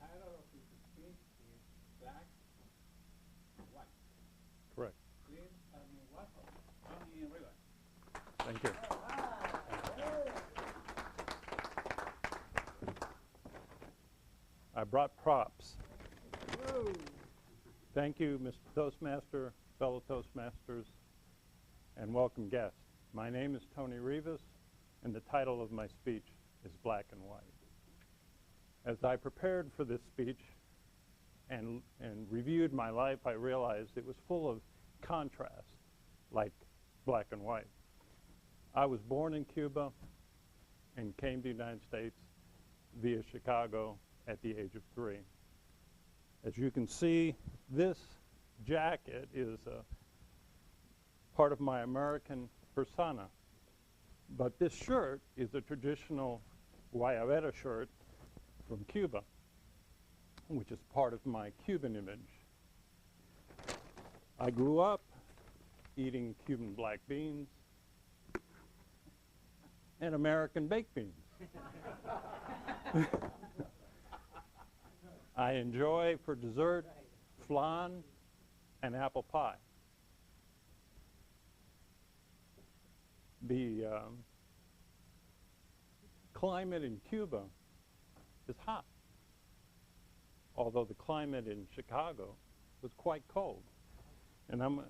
title of his speech is Black and White. Correct. Please help me welcome Tony Rivas. Thank you. I brought props. Whoa. Thank you, Mr. Toastmaster, fellow Toastmasters, and welcome guests. My name is Tony Rivas, and the title of my speech is Black and White. As I prepared for this speech and reviewed my life, I realized it was full of contrast, like black and white. I was born in Cuba and came to the United States via Chicago at the age of 3. As you can see, this jacket is a part of my American persona. But this shirt is a traditional guayabera shirt from Cuba, which is part of my Cuban image. I grew up eating Cuban black beans and American baked beans. I enjoy for dessert flan and apple pie. The climate in Cuba is hot, although the climate in Chicago was quite cold. And I'm going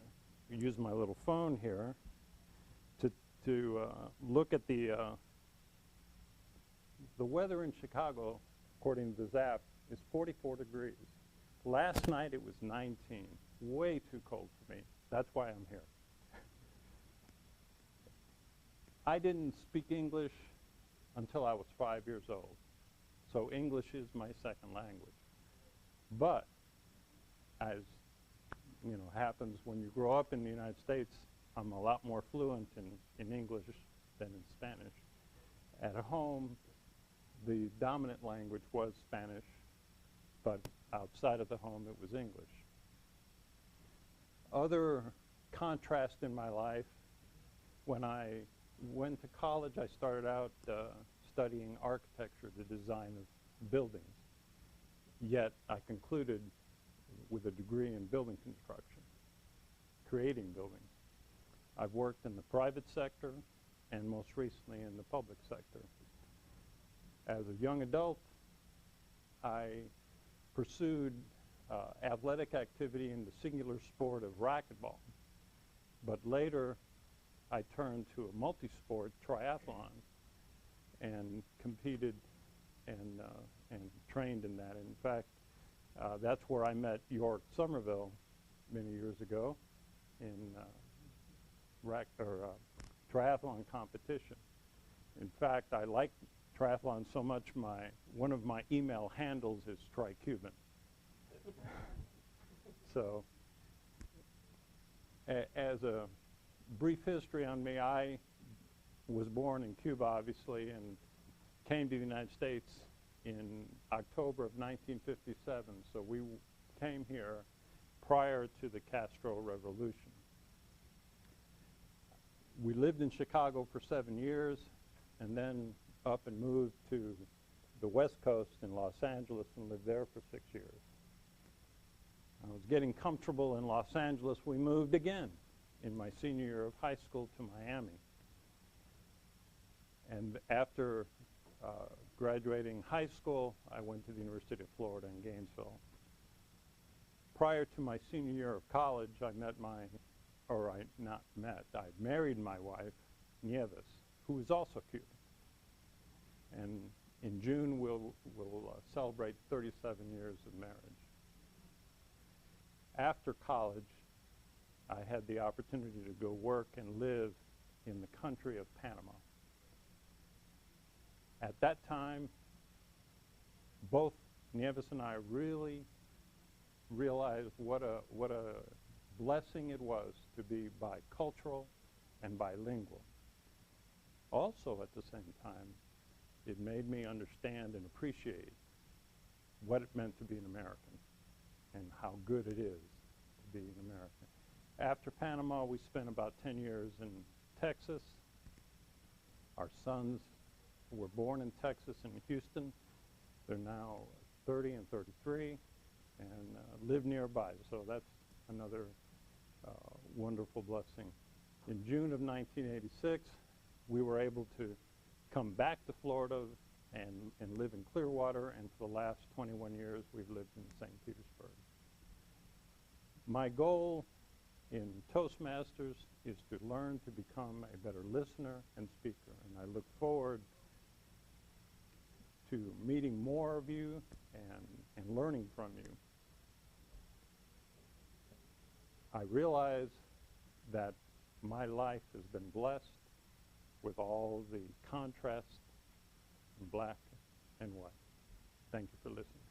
to use my little phone here to look at the weather in Chicago, according to the Zap, is 44 degrees. Last night it was 19, way too cold for me. That's why I'm here. I didn't speak English until I was 5 years old. So English is my second language. But as you know, happens when you grow up in the United States, I'm a lot more fluent in English than in Spanish. At home, the dominant language was Spanish, but outside of the home, it was English. Other contrast in my life, when I went to college, I started out studying architecture, the design of buildings. Yet I concluded with a degree in building construction, creating buildings. I've worked in the private sector and most recently in the public sector. As a young adult, I pursued athletic activity in the singular sport of racquetball. But later, I turned to a multi-sport triathlon and competed and trained in that. In fact, that's where I met York Somerville many years ago in triathlon competition. In fact, I like triathlon so much, one of my email handles is Tri-Cuban. So, as a brief history on me, I was born in Cuba, obviously, and came to the United States in October of 1957. So we came here prior to the Castro Revolution. We lived in Chicago for 7 years and then up and moved to the West Coast in Los Angeles and lived there for 6 years. I was getting comfortable in Los Angeles. We moved again in my senior year of high school to Miami. And after graduating high school, I went to the University of Florida in Gainesville. Prior to my senior year of college, I married my wife, Nieves, who is also Cuban. And in June, we'll celebrate 37 years of marriage. After college, I had the opportunity to go work and live in the country of Panama. At that time, both Nieves and I really realized what a blessing it was to be bicultural and bilingual. Also, at the same time, it made me understand and appreciate what it meant to be an American and how good it is to be an American. After Panama, we spent about 10 years in Texas. Our sons were born in Texas and Houston. They're now 30 and 33, and live nearby. So that's another wonderful blessing. In June of 1986, we were able to come back to Florida and live in Clearwater, and for the last 21 years, we've lived in St. Petersburg. My goal in Toastmasters is to learn to become a better listener and speaker, and I look forward to meeting more of you and learning from you. I realize that my life has been blessed with all the contrast in black and white. Thank you for listening.